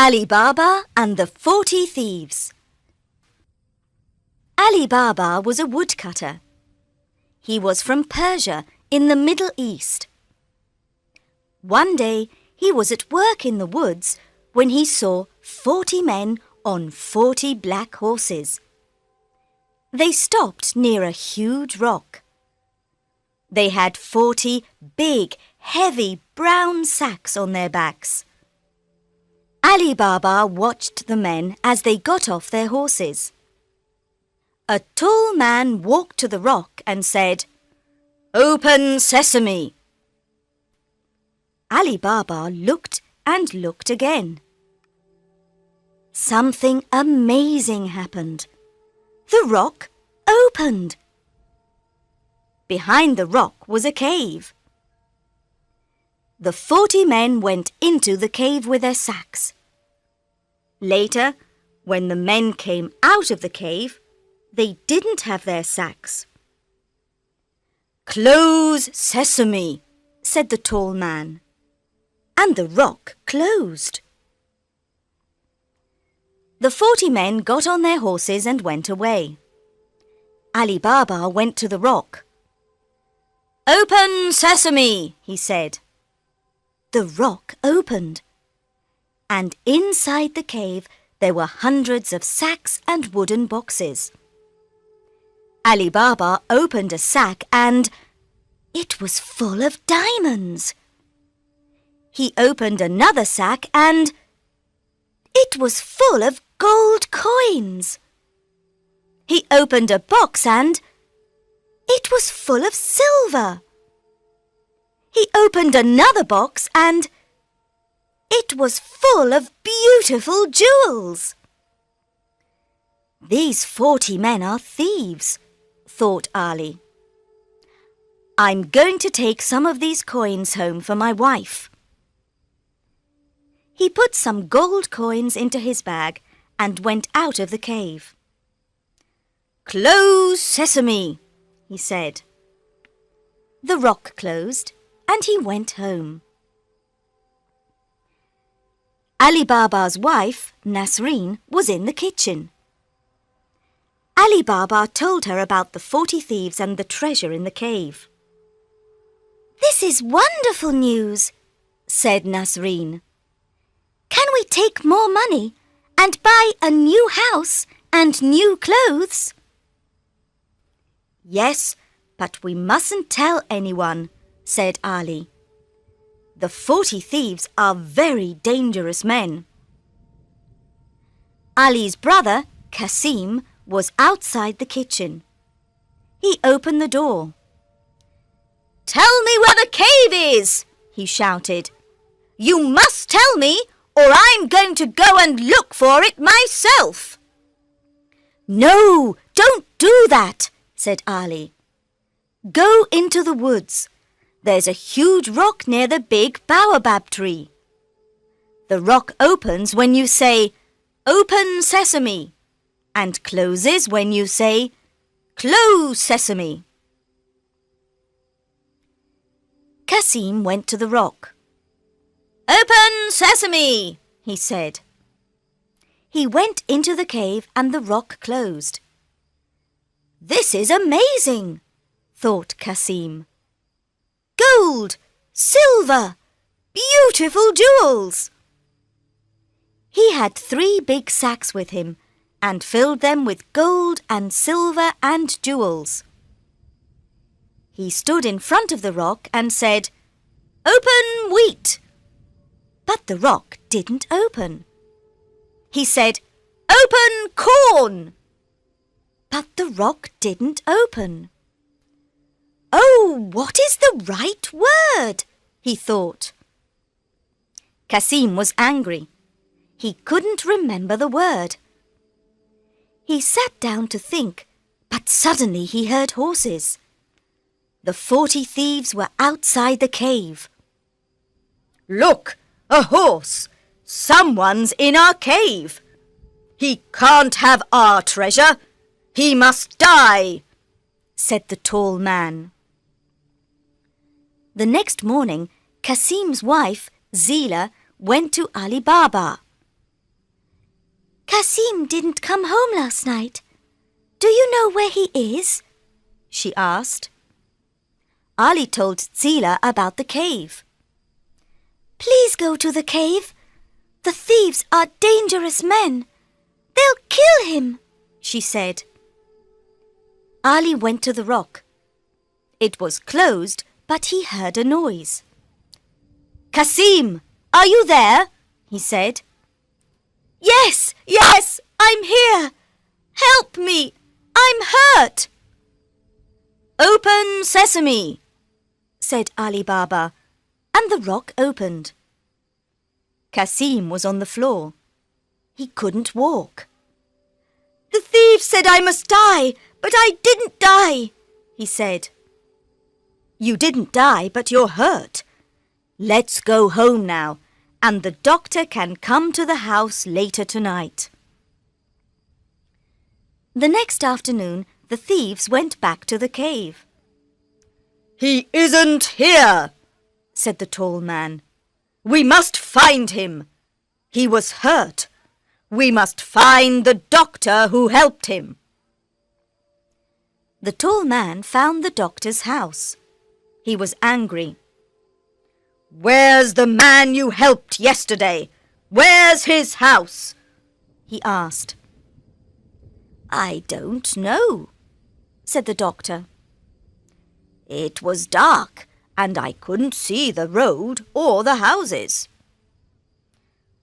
Ali Baba and the 40 Thieves. Ali Baba was a woodcutter. He was from Persia in the Middle East. One day he was at work in the woods when he saw 40 men on 40 black horses. They stopped near a huge rock. They had 40 big, heavy brown sacks on their backs. Ali Baba watched the men as they got off their horses. A tall man walked to the rock and said, "Open sesame!" Ali Baba looked and looked again. Something amazing happened. The rock opened. Behind the rock was a cave. The 40 men went into the cave with their sacks. Later, when the men came out of the cave, they didn't have their sacks. "Close sesame," said the tall man, and the rock closed. The 40 men got on their horses and went away. Ali Baba went to the rock. "Open sesame," he said. The rock opened, and inside the cave there were hundreds of sacks and wooden boxes. Ali Baba opened a sack and it was full of diamonds. He opened another sack and it was full of gold coins. He opened a box and it was full of silver. He opened another box and it was full of beautiful jewels. "These 40 men are thieves," thought Ali. "I'm going to take some of these coins home for my wife." He put some gold coins into his bag and went out of the cave. "Close sesame," he said. The rock closed and he went home. Ali Baba's wife, Nasreen, was in the kitchen. Ali Baba told her about the 40 thieves and the treasure in the cave. "This is wonderful news," said Nasreen. "Can we take more money and buy a new house and new clothes?" "Yes, but we mustn't tell anyone," said Ali. "The 40 thieves are very dangerous men." Ali's brother, Kasim, was outside the kitchen. He opened the door. "Tell me where the cave is," he shouted. "You must tell me, or I'm going to go and look for it myself." "No, don't do that," said Ali. "Go into the woods. There's a huge rock near the big baobab tree. The rock opens when you say, 'Open sesame,' and closes when you say, 'Close sesame.'" Kasim went to the rock. "Open sesame," he said. He went into the cave and the rock closed. "This is amazing," thought Kasim. "Gold, silver, beautiful jewels." He had 3 big sacks with him and filled them with gold and silver and jewels. He stood in front of the rock and said, "Open wheat." But the rock didn't open. He said, "Open corn." But the rock didn't open. "Oh, what is the right word?" he thought. Kasim was angry. He couldn't remember the word. He sat down to think, but suddenly he heard horses. The 40 thieves were outside the cave. "Look, a horse! Someone's in our cave! He can't have our treasure! He must die!" said the tall man. The next morning, Kasim's wife, Zila, went to Ali Baba. Kasim didn't come home last night. Do you know where he is? She asked. Ali told Zila about the cave. Please go to the cave. The thieves are dangerous men. They'll kill him, she said. Ali went to the rock. It was closed, but he heard a noise. Kasim, are you there? He said. Yes, I'm here. Help me, I'm hurt. Open sesame, said Ali Baba, and the rock opened. Kasim was on the floor. He couldn't walk. The thief said I must die, but I didn't die, he said. You didn't die, but you're hurt. Let's go home now, and the doctor can come to the house later tonight. The next afternoon, the thieves went back to the cave. He isn't here, said the tall man. We must find him. He was hurt. We must find the doctor who helped him. The tall man found the doctor's house. He was angry. Where's the man you helped yesterday? Where's his house? He asked. I don't know, said the doctor. It was dark, and I couldn't see the road or the houses.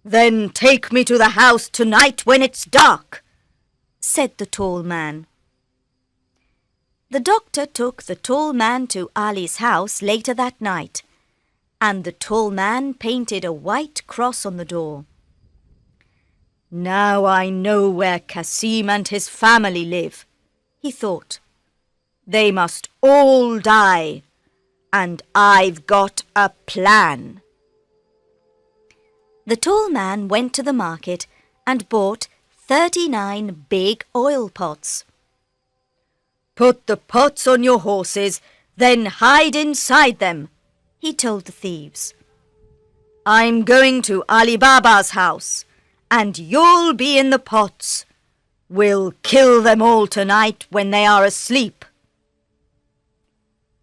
Then take me to the house tonight when it's dark, said the tall man. The doctor took the tall man to Ali's house later that night, and the tall man painted a white cross on the door. Now I know where Kasim and his family live, he thought. They must all die, and I've got a plan. The tall man went to the market and bought 39 big oil pots. Put the pots on your horses, then hide inside them, he told the thieves. I'm going to Ali Baba's house, and you'll be in the pots. We'll kill them all tonight when they are asleep.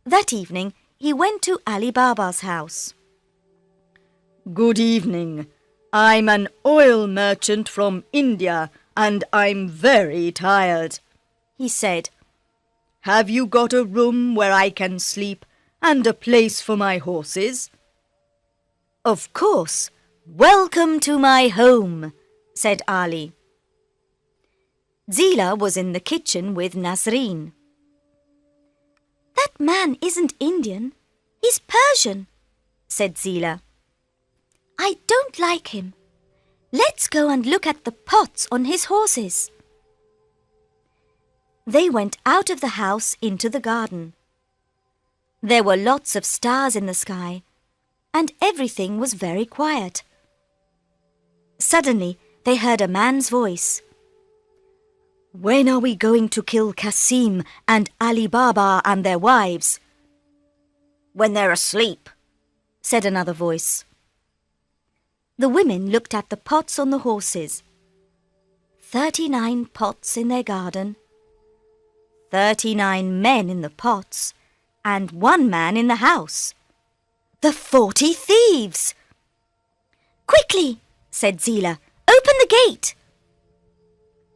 That evening, he went to Ali Baba's house. Good evening. I'm an oil merchant from India, and I'm very tired, he said. Have you got a room where I can sleep and a place for my horses? Of course. Welcome to my home, said Ali. Zila was in the kitchen with Nasreen. That man isn't Indian. He's Persian, said Zila. I don't like him. Let's go and look at the pots on his horses. They went out of the house into the garden. There were lots of stars in the sky, and everything was very quiet. Suddenly, they heard a man's voice. When are we going to kill Kasim and Ali Baba and their wives? When they're asleep, said another voice. The women looked at the pots on the horses. 39 pots in their garden, 39 men in the pots, and 1 man in the house. The 40 thieves! Quickly, said Zila, open the gate.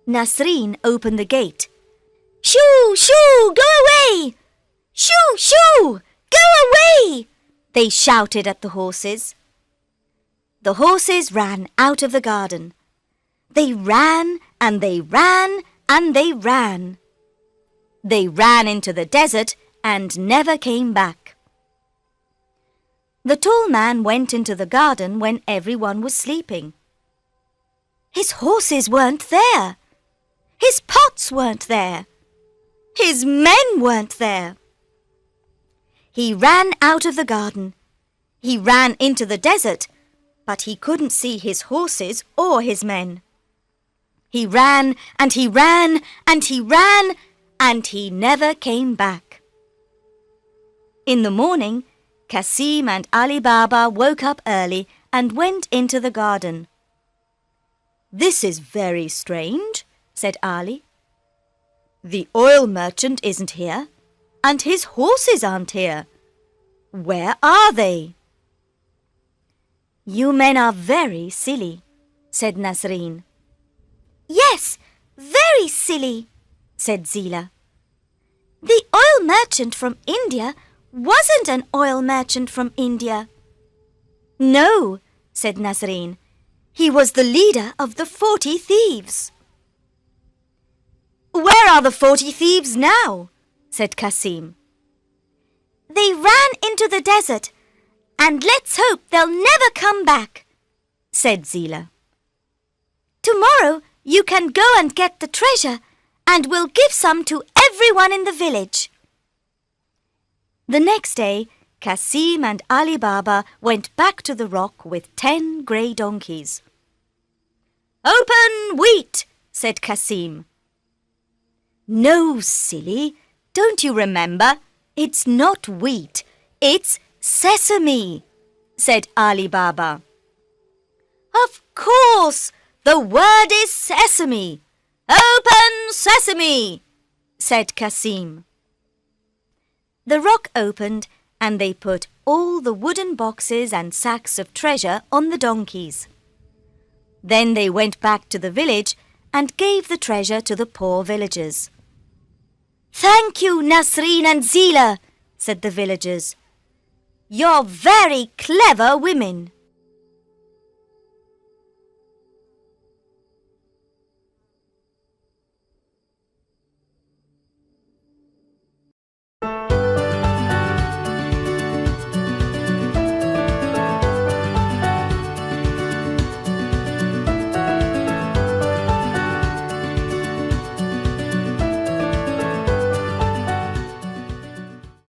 Nasreen opened the gate. Shoo, shoo, go away! Shoo, shoo, go away! They shouted at the horses. The horses ran out of the garden. They ran and they ran and they ran. They ran into the desert and never came back. The tall man went into the garden when everyone was sleeping. His horses weren't there. His pots weren't there. His men weren't there. He ran out of the garden. He ran into the desert, but he couldn't see his horses or his men. He ran and he ran and he ran, and he never came back. In the morning, Kasim and Ali Baba woke up early and went into the garden. "This is very strange," said Ali. "The oil merchant isn't here, and his horses aren't here. Where are they?" "You men are very silly," said Nasreen. "Yes, very silly," said Zila. "The oil merchant from India wasn't an oil merchant from India." "No," said Nasreen. "He was the leader of the 40 thieves." "Where are the 40 thieves now?" said Kasim. "They ran into the desert, and let's hope they'll never come back," said Zila. "Tomorrow you can go and get the treasure, and we'll give some to everyone in the village." The next day, Kasim and Ali Baba went back to the rock with 10 grey donkeys. "Open wheat," said Kasim. "No, silly, don't you remember? It's not wheat, it's sesame," said Ali Baba. "Of course, the word is sesame. Open sesame," said Kasim. The rock opened, and they put all the wooden boxes and sacks of treasure on the donkeys. Then they went back to the village and gave the treasure to the poor villagers. "Thank you, Nasreen and Zila," said the villagers. "You're very clever women."